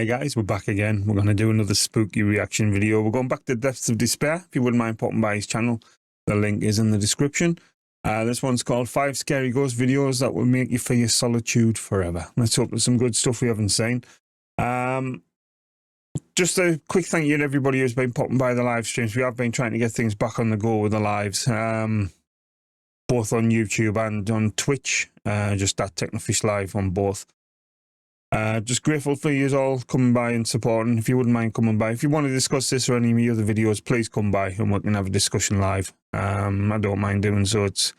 Hi guys, we're back again. We're going to do another spooky reaction video. We're going back to Depths of Despair. If you wouldn't mind popping by his channel, the link is in the description. This one's called 5 Scary Ghost Videos That Will Make You Fear Solitude Forever. Let's hope there's some good stuff we haven't seen. Just a quick thank you to everybody who's been popping by the live streams. We have been trying to get things back on the go with the lives, both on YouTube and on Twitch. Just that Technofish Live on both. Just grateful for you all coming by and supporting. If you wouldn't mind coming by, if you want to discuss this or any of my other videos, please come by and we can have a discussion live. I don't mind doing so. It's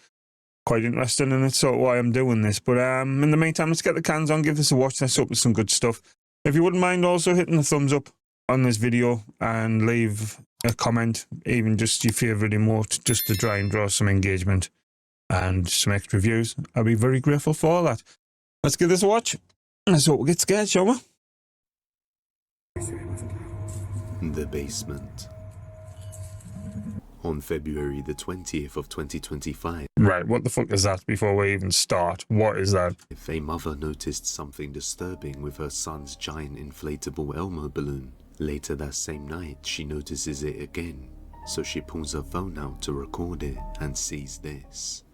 quite interesting and it's sort of why I'm doing this. But in the meantime, let's get the cans on, give this a watch. Let's open some good stuff. If you wouldn't mind also hitting the thumbs up on this video and leave a comment, even just your favourite emote, just to try and draw some engagement and some extra views. I'll be very grateful for all that. Let's give this a watch. Let's hope we get scared, shall we? The basement. On February the 20th of 2025. Right, what the fuck is that before we even start? What is that? If a mother noticed something disturbing with her son's giant inflatable Elmo balloon. Later that same night, she notices it again. So she pulls her phone out to record it and sees this.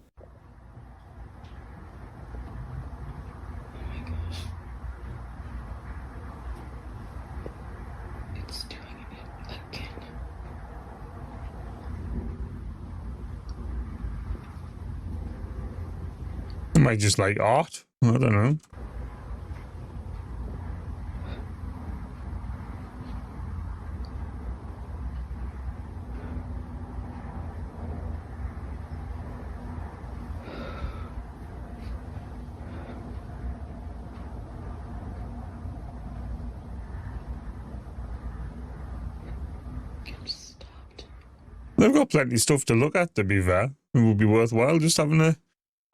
It might just like art. I don't know. They've got plenty of stuff to look at, to be fair. It would be worthwhile just having a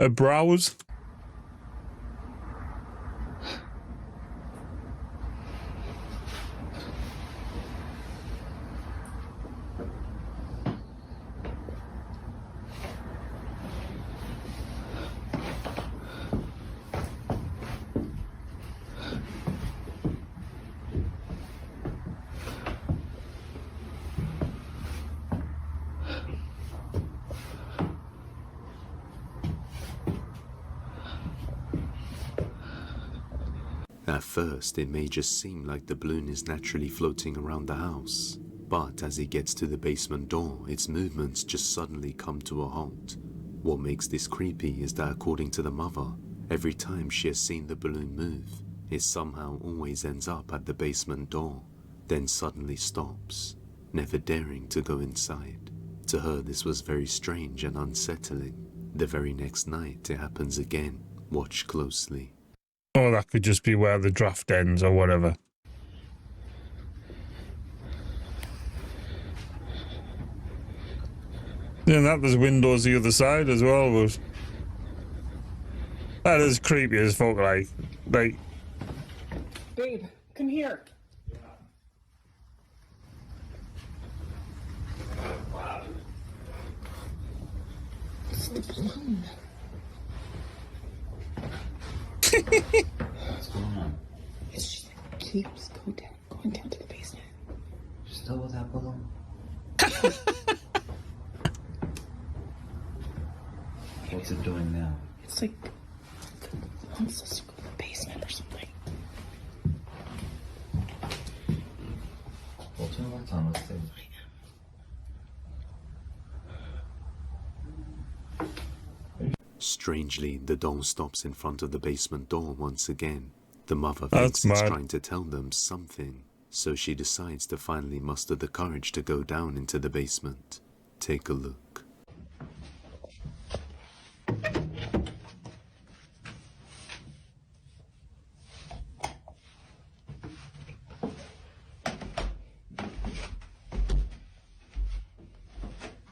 browse. At first, it may just seem like the balloon is naturally floating around the house, but as it gets to the basement door, its movements just suddenly come to a halt. What makes this creepy is that according to the mother, every time she has seen the balloon move, it somehow always ends up at the basement door, then suddenly stops, never daring to go inside. To her, this was very strange and unsettling. The very next night, it happens again. Watch closely. Or that could just be where the draft ends or whatever. Yeah, that there's windows the other side as well, but that is creepy as fuck, like. Babe, come here. It's the balloon. What's going on? It's just like keeps going down to the basement. Still with that balloon? What's it doing now? It's like it wants us to go to the basement or something. Well, turn the lights on, let's see. Strangely, the doll stops in front of the basement door once again. The mother That's thinks it's mad. trying to tell them something, so she decides to finally muster the courage to go down into the basement. Take a look.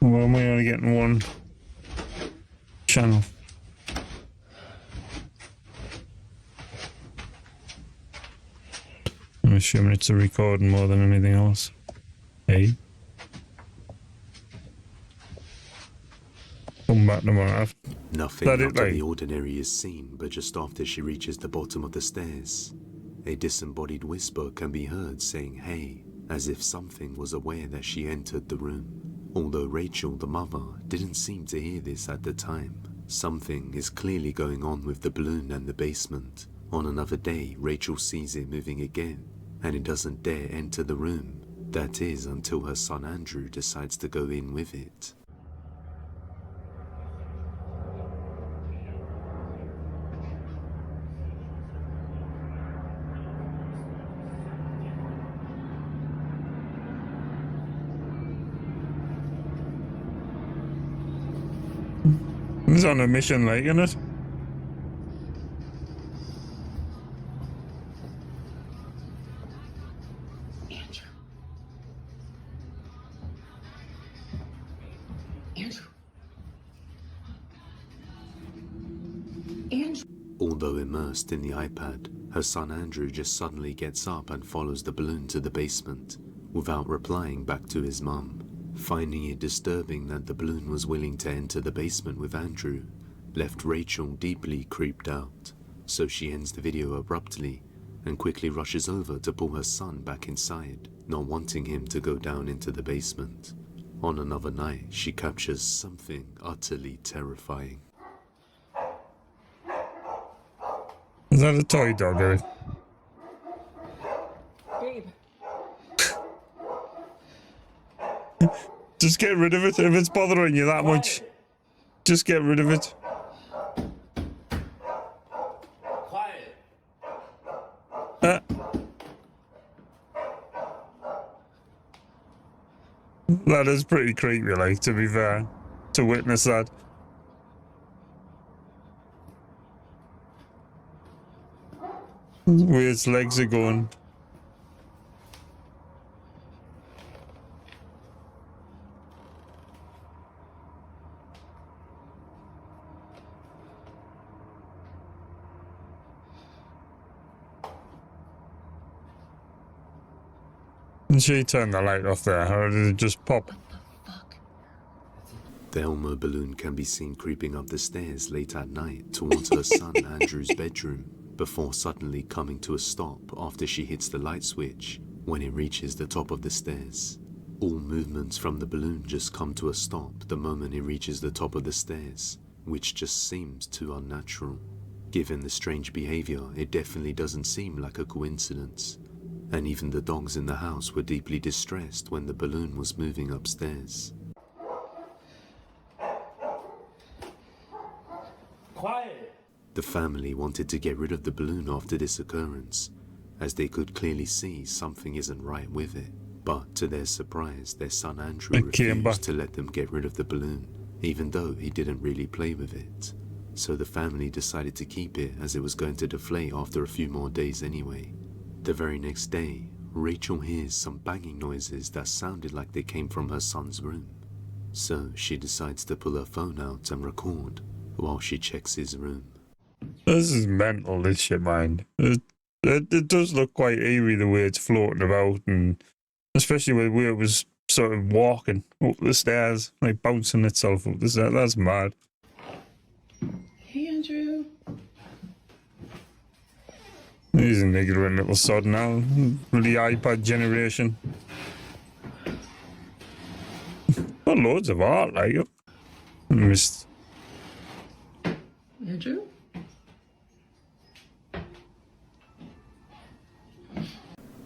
Well, we're only getting one channel. I'm assuming it's a recording more than anything else. Hey. Come back tomorrow. Nothing That out it, of like- the ordinary is seen, but just after she reaches the bottom of the stairs, a disembodied whisper can be heard saying hey, as if something was aware that she entered the room. Although Rachel, the mother, didn't seem to hear this at the time, something is clearly going on with the balloon and the basement. On another day, Rachel sees it moving again, and it doesn't dare enter the room. That is until her son Andrew decides to go in with it. He's on a mission, like, isn't it? Andrew. Andrew. Andrew. Although immersed in the iPad, her son Andrew just suddenly gets up and follows the balloon to the basement, without replying back to his mum. Finding it disturbing that the balloon was willing to enter the basement with Andrew, left Rachel deeply creeped out, so she ends the video abruptly and quickly rushes over to pull her son back inside, not wanting him to go down into the basement. On another night, she captures something utterly terrifying. Is that a toy dog, Eric? Babe. Just get rid of it. If it's bothering you that much, just get rid of it. Quiet. That is pretty creepy, like, to be fair, to witness that. Where its legs are going. Did she turn the light off there, or did it just pop? Fuck. The Elmo balloon can be seen creeping up the stairs late at night towards her son Andrew's bedroom, before suddenly coming to a stop after she hits the light switch when it reaches the top of the stairs. All movements from the balloon just come to a stop the moment it reaches the top of the stairs, which just seems too unnatural. Given the strange behavior, it definitely doesn't seem like a coincidence. And even the dogs in the house were deeply distressed when the balloon was moving upstairs. Quiet. The family wanted to get rid of the balloon after this occurrence, as they could clearly see something isn't right with it. But to their surprise, their son Andrew It came back. refused to let them get rid of the balloon, even though he didn't really play with it. So the family decided to keep it, as it was going to deflate after a few more days anyway. The very next day, Rachel hears some banging noises that sounded like they came from her son's room. So she decides to pull her phone out and record while she checks his room. This is mental, this shit, mind. It does look quite eerie the way it's floating about, and especially where it was sort of walking up the stairs, like bouncing itself up the stairs. That's mad. Hey, Andrew. He's an ignorant little sod now. The iPad generation. Got loads of art, like it. Missed. Andrew?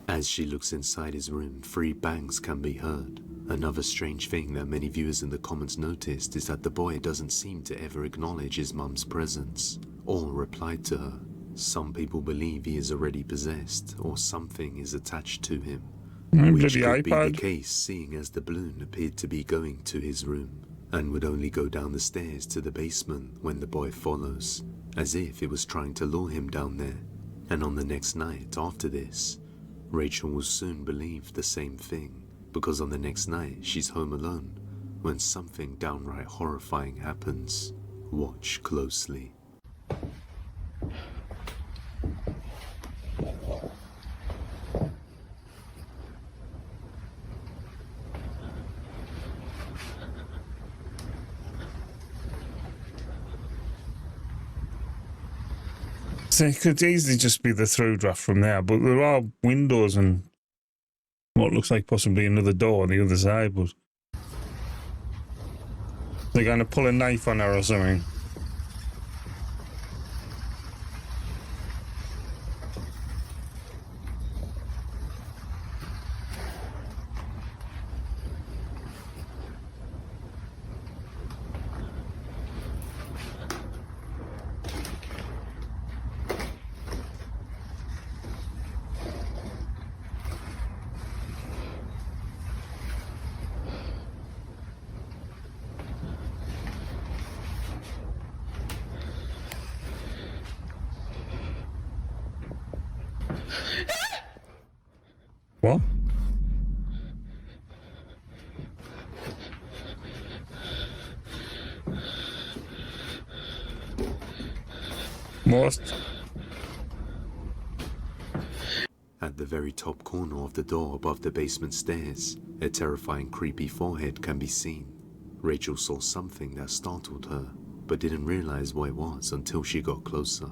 As she looks inside his room, 3 bangs can be heard. Another strange thing that many viewers in the comments noticed is that the boy doesn't seem to ever acknowledge his mum's presence or reply to her. Some people believe he is already possessed or something is attached to him, which could be the case seeing as the balloon appeared to be going to his room and would only go down the stairs to the basement when the boy follows, as if it was trying to lure him down there. And on the next night after this, Rachel will soon believe the same thing, because on the next night she's home alone when something downright horrifying happens. Watch closely. So it could easily just be the through draft from there, but there are windows and what looks like possibly another door on the other side, but they're going to pull a knife on her or something. What? Most. At the very top corner of the door above the basement stairs, a terrifying creepy forehead can be seen. Rachel saw something that startled her, but didn't realize what it was until she got closer.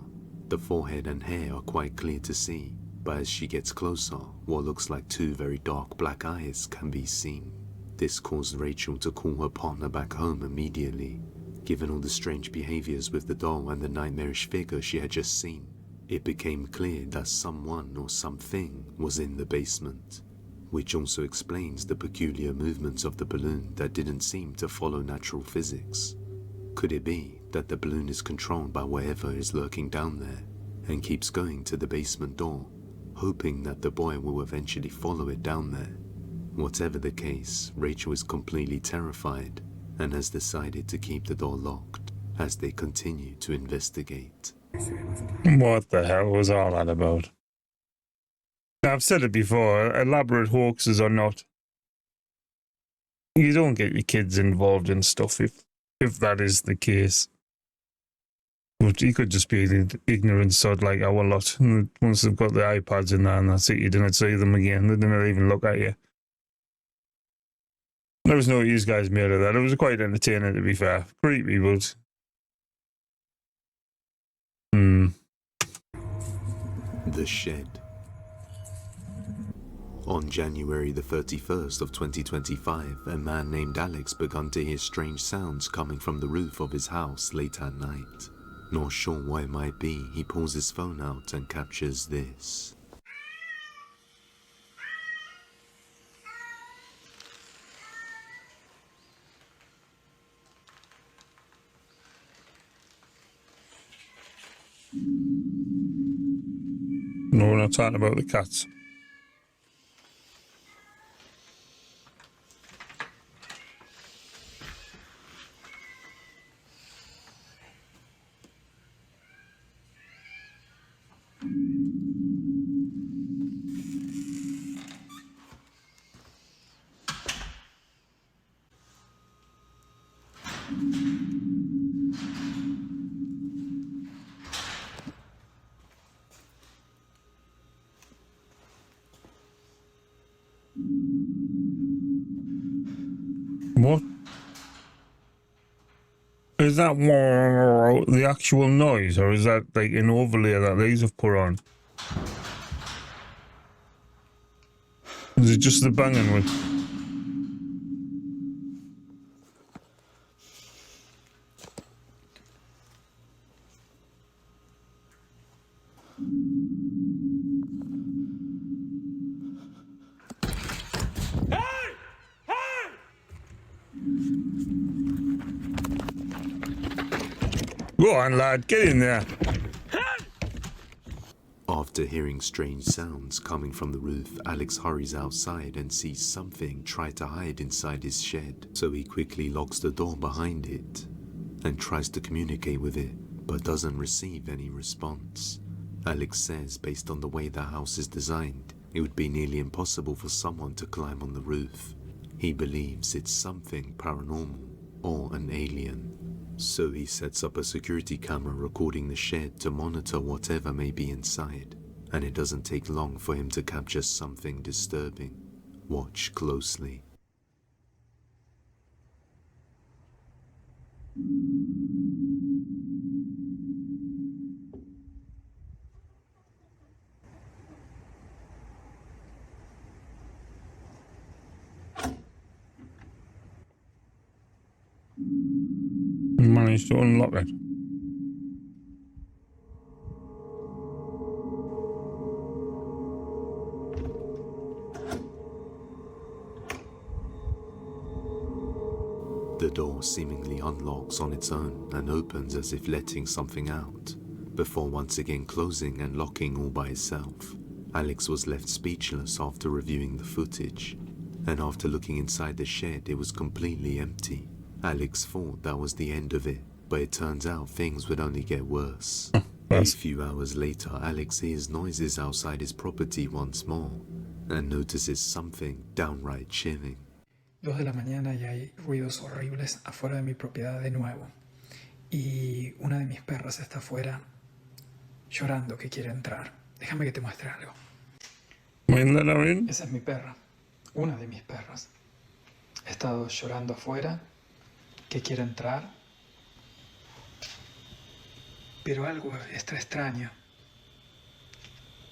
The forehead and hair are quite clear to see, but as she gets closer, what looks like two very dark black eyes can be seen. This caused Rachel to call her partner back home immediately. Given all the strange behaviors with the doll and the nightmarish figure she had just seen, it became clear that someone or something was in the basement, which also explains the peculiar movements of the balloon that didn't seem to follow natural physics. Could it be that the balloon is controlled by whatever is lurking down there and keeps going to the basement door, hoping that the boy will eventually follow it down there? Whatever the case, Rachel is completely terrified and has decided to keep the door locked as they continue to investigate. What the hell was all that about? Now, I've said it before, elaborate hoaxes or not, you don't get your kids involved in stuff if that is the case. But you could just be an ignorant sod like our lot. And once they've got the iPads in there and that's it, you didn't see them again. They didn't even look at you. There was no use guys made of that. It was quite entertaining, to be fair. Creepy, but... The Shed. On January the 31st of 2025, a man named Alex began to hear strange sounds coming from the roof of his house late at night. Not sure what it might be, he pulls his phone out and captures this. No, we're not talking about the cats. What? Is that the actual noise, or is that like an overlay that these have put on? Is it just the banging one? Go on, lad, get in there. After hearing strange sounds coming from the roof, Alex hurries outside and sees something try to hide inside his shed. So he quickly locks the door behind it and tries to communicate with it, but doesn't receive any response. Alex says based on the way the house is designed, it would be nearly impossible for someone to climb on the roof. He believes it's something paranormal or an alien. So he sets up a security camera recording the shed to monitor whatever may be inside, and it doesn't take long for him to capture something disturbing. Watch closely. managed to unlock it. The door seemingly unlocks on its own and opens as if letting something out, before once again closing and locking all by itself. Alex was left speechless after reviewing the footage, and after looking inside the shed, it was completely empty. Alex thought that was the end of it, but it turns out things would only get worse. A few hours later, Alex hears noises outside his property once more, and notices something downright chilling. 2 de la mañana y hay ruidos horribles afuera de mi propiedad de nuevo. Y una de mis perras está afuera llorando que quiere entrar. Déjame que te muestre algo. Esa es mi perra, una de mis perras. Ha estado llorando afuera que quiere entrar. Pero algo está extraño.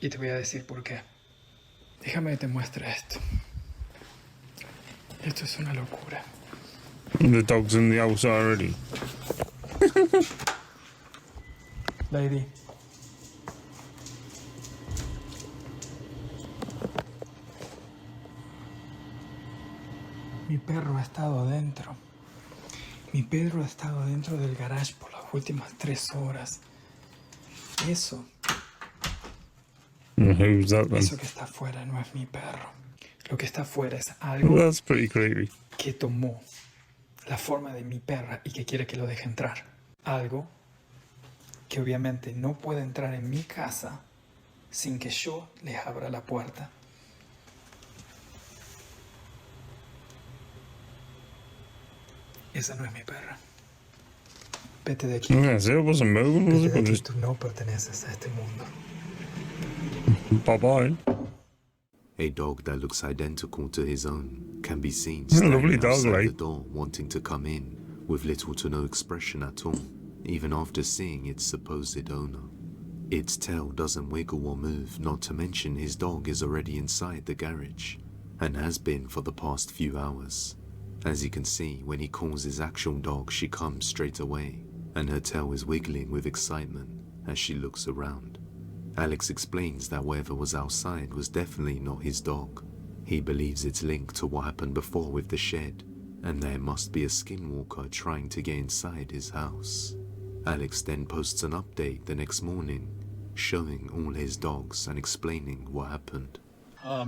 Y te voy a decir por qué. Déjame que te muestre esto. Esto es una locura. The dog's in the house already. Lady. Mi perro ha estado adentro. Mi perro ha estado adentro del garage por las últimas 3 horas. Eso Who's that then? que está afuera no es mi perro. Lo que está afuera es algo That's pretty creepy. que tomó la forma de mi perra y que quiere que lo deje entrar. Algo que obviamente no puede entrar en mi casa sin que yo le abra la puerta. Esa no es mi perra. Vete de aquí. Yeah, see, it wasn't moving, was Vete it? de But aquí. just Tú no perteneces a este mundo. bye-bye. A dog that looks identical to his own can be seen Yeah, standing lovely dog, outside like. the door wanting to come in, with little to no expression at all, even after seeing its supposed owner. Its tail doesn't wiggle or move, not to mention his dog is already inside the garage, and has been for the past few hours. As you can see, when he calls his actual dog, she comes straight away, and her tail is wiggling with excitement as she looks around. Alex explains that whatever was outside was definitely not his dog. He believes it's linked to what happened before with the shed, and there must be a skinwalker trying to get inside his house. Alex then posts an update the next morning, showing all his dogs and explaining what happened.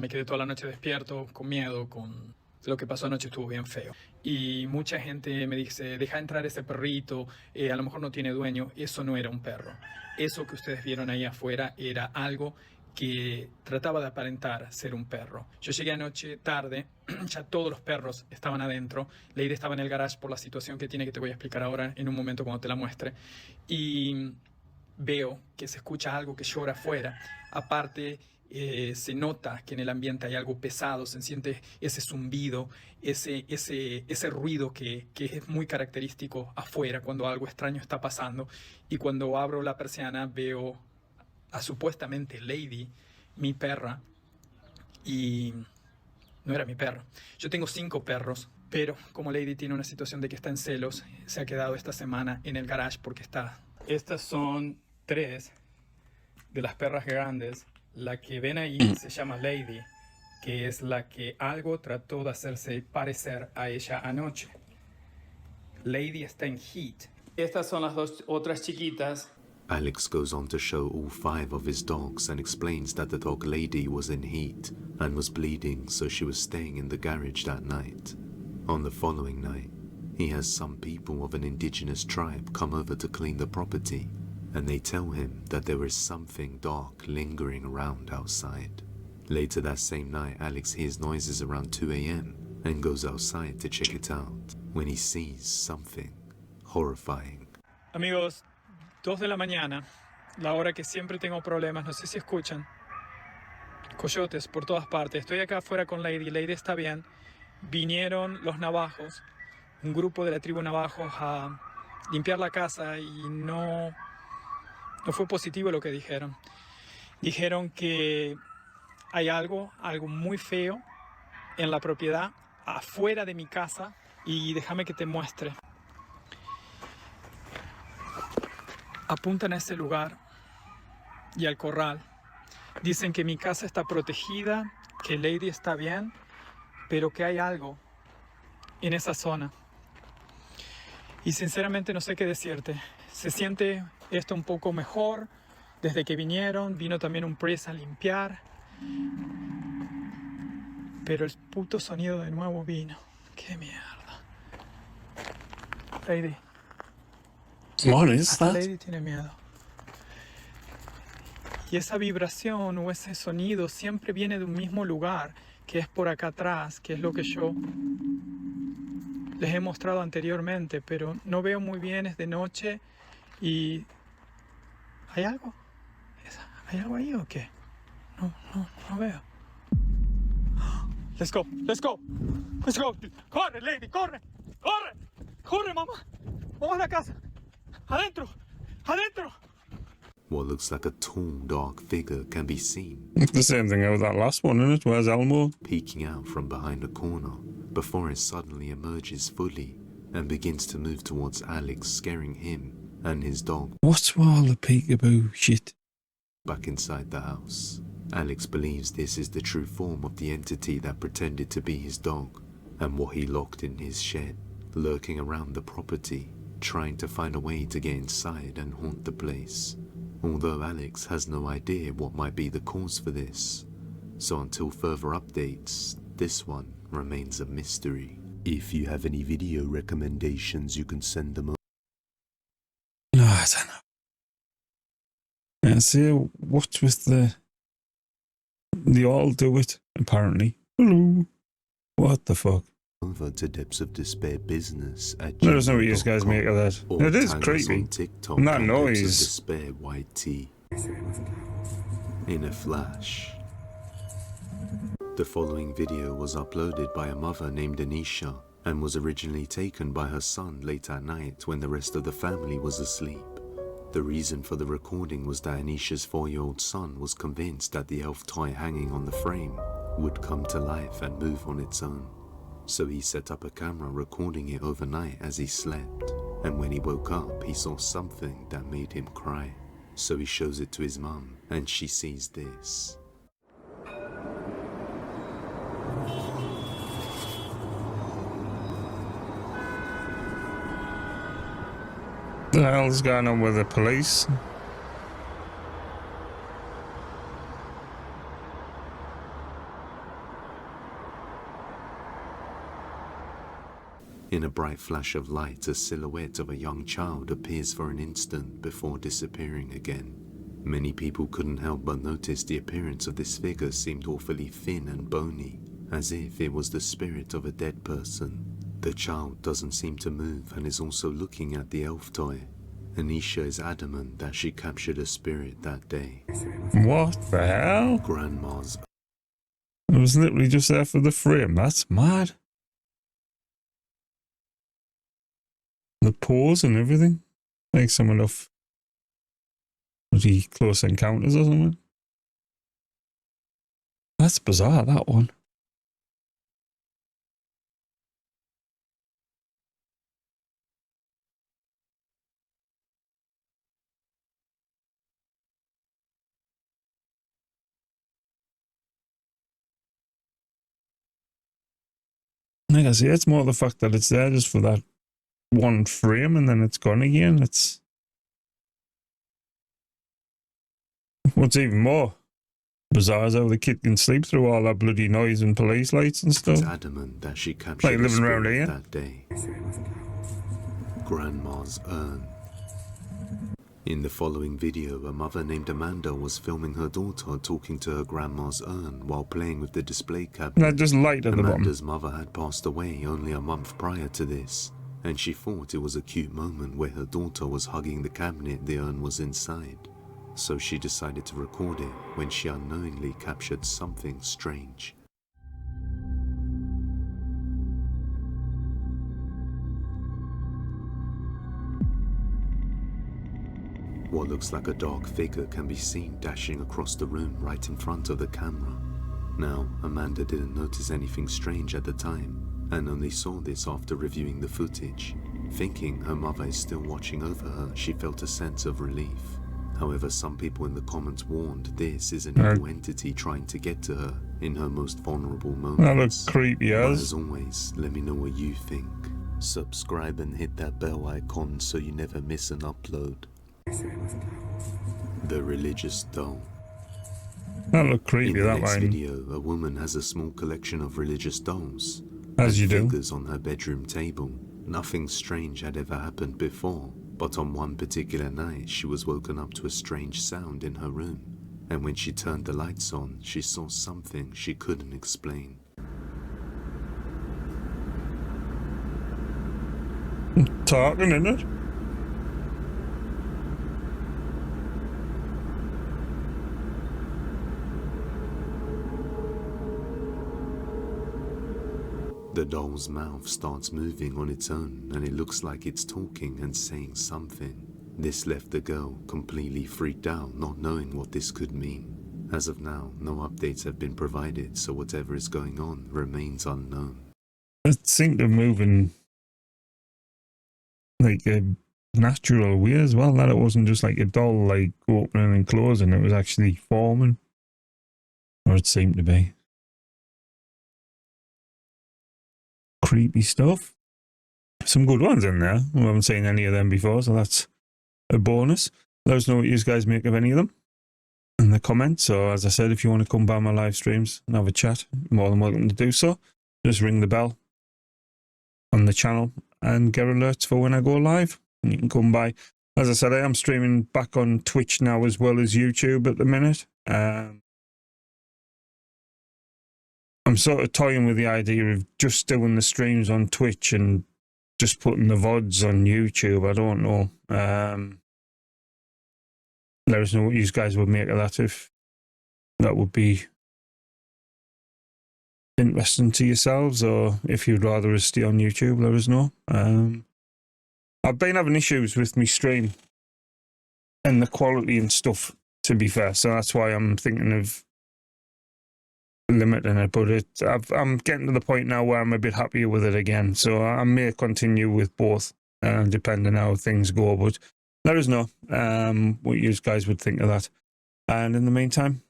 Me quedé toda la noche despierto, con miedo, con lo que pasó anoche estuvo bien feo. Y mucha gente me dice, deja entrar ese perrito, a lo mejor no tiene dueño. Eso no era un perro. Eso que ustedes vieron ahí afuera era algo que trataba de aparentar ser un perro. Yo llegué anoche tarde, ya todos los perros estaban adentro. Lady estaba en el garage por la situación que tiene, que te voy a explicar ahora en un momento cuando te la muestre. Y veo que se escucha algo que llora afuera. Aparte, se nota que en el ambiente hay algo pesado, se siente ese zumbido, ese ruido que es muy característico afuera cuando algo extraño está pasando. Y cuando abro la persiana veo a supuestamente Lady, mi perra, y no era mi perro. Yo tengo 5 perros, pero como Lady tiene una situación de que está en celos, se ha quedado esta semana en el garage porque está... Estas son 3 de las perras grandes. La que ven ahí se llama Lady, que es la que algo trató de hacerse parecer a ella anoche. Lady está en heat. Estas son las 2 otras chiquitas. Alex goes on to show all 5 of his dogs and explains that the dog Lady was in heat and was bleeding, so she was staying in the garage that night. On the following night, he has some people of an indigenous tribe come over to clean the property, and they tell him that there is something dark lingering around outside. Later that same night, Alex hears noises around 2 a.m. and goes outside to check it out when he sees something horrifying. Amigos, 2 de la mañana, la hora que siempre tengo problemas, no sé si escuchan. Coyotes por todas partes. Estoy acá afuera con Lady. Lady está bien. Vinieron los navajos, un grupo de la tribu navajos a limpiar la casa y no fue positivo lo que dijeron. Dijeron que hay algo muy feo en la propiedad, afuera de mi casa, y déjame que te muestre. apuntan a ese lugar y al corral. Dicen que mi casa está protegida, que Lady está bien, pero que hay algo en esa zona. Y sinceramente no sé qué decirte. Se siente esto un poco mejor desde que vinieron. Vino también un priest a limpiar. Pero el puto sonido de nuevo vino. ¡Qué mierda! Lady. What is Hasta that? Lady tiene miedo. Y esa vibración o ese sonido siempre viene de un mismo lugar, que es por acá atrás, que es lo que yo les he mostrado anteriormente, pero no veo muy bien, es de noche y... ¿Hay algo? ¿Hay algo ahí o qué? No veo. Let's go, let's go, let's go. Corre, Lady, corre, corre, corre, mamá. Vamos a la casa. Adentro, adentro. What looks like a tall, dark figure can be seen It's the same thing with that last one, isn't it? Where's Elmo? peeking out from behind a corner before it suddenly emerges fully and begins to move towards Alex, scaring him and his dog What's with all the peekaboo shit? back inside the house. Alex believes this is the true form of the entity that pretended to be his dog and what he locked in his shed, lurking around the property, trying to find a way to get inside and haunt the place. Although Alex has no idea what might be the cause for this, so until further updates, this one remains a mystery. If you have any video recommendations, you can send them over. No, I don't know. Yeah, see, what's with the... They all do it, apparently. Hello. What the fuck? Over to Depths of Despair Business at I don't know what you guys make of that. or It is tag us creepy. on TikTok And that at Depths of noise. Despair YT. In a flash. The following video was uploaded by a mother named Anisha and was originally taken by her son late at night when the rest of the family was asleep. The reason for the recording was that Anisha's 4-year-old son was convinced that the elf toy hanging on the frame would come to life and move on its own. So he set up a camera recording it overnight as he slept, and when he woke up he saw something that made him cry. So he shows it to his mum and she sees this. What the hell's going on with the police? In a bright flash of light, a silhouette of a young child appears for an instant before disappearing again. Many people couldn't help but notice the appearance of this figure seemed awfully thin and bony, as if it was the spirit of a dead person. The child doesn't seem to move and is also looking at the elf toy. Anisha is adamant that she captured a spirit that day. What the hell? Grandma's It was literally just there for the frame. That's mad. The pose and everything. Like some of bloody Close Encounters or something. That's bizarre, that one. Like I say, it's more the fact that it's there just for that one frame and then it's gone again. It's what's even more bizarre is how the kid can sleep through all that bloody noise and police lights and stuff. adamant that she captured Like a living around spirit here. that day. Grandma's urn. In the following video, a mother named Amanda was filming her daughter talking to her grandma's urn while playing with the display cabinet. That just light at the bottom. Amanda's mother had passed away only a month prior to this, and she thought it was a cute moment where her daughter was hugging the cabinet the urn was inside. So she decided to record it when she unknowingly captured something strange. What looks like a dark figure can be seen dashing across the room right in front of the camera. Now, Amanda didn't notice anything strange at the time, and only saw this after reviewing the footage, Thinking her mother is still watching over her, she felt a sense of relief. However, some people in the comments warned this is an evil entity trying to get to her in her most vulnerable That moments. looks creepy But as. as always, let me know what you think. Subscribe and hit that bell icon so you never miss an upload. The religious doll. That looked creepy, In the that next line. video, a woman has a small collection of religious dolls As and you do. figures on her bedroom table. Nothing strange had ever happened before, but on one particular night she was woken up to a strange sound in her room, and when she turned the lights on, she saw something she couldn't explain. Talking, isn't it? The doll's mouth starts moving on its own, and it looks like it's talking and saying something. This left the girl completely freaked out, not knowing what this could mean. As of now, no updates have been provided, so whatever is going on remains unknown. It seemed to move in like a natural way as well. That it wasn't just like a doll like opening and closing, it was actually forming. Or it seemed to be. Creepy stuff. Some good ones in there. We haven't seen any of them before, so that's a bonus. Let us know what you guys make of any of them in the comments. So as I said, if you want to come by my live streams and have a chat, you're more than welcome to do so. Just ring the bell on the channel and get alerts for when I go live, and you can come by. As I said, I am streaming back on Twitch now as well as YouTube at the minute. I'm sort of toying with the idea of just doing the streams on Twitch and just putting the VODs on YouTube. I don't know. Let us know what you guys would make of that, if that would be interesting to yourselves, or if you'd rather us stay on YouTube, let us know. I've been having issues with my stream and the quality and stuff, to be fair, so that's why I'm thinking of limiting it, but I'm getting to the point now where I'm a bit happier with it again, so I may continue with both, depending how things go, but let us know what you guys would think of that. And in the meantime,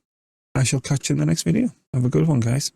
I shall catch you in the next video. Have a good one, guys.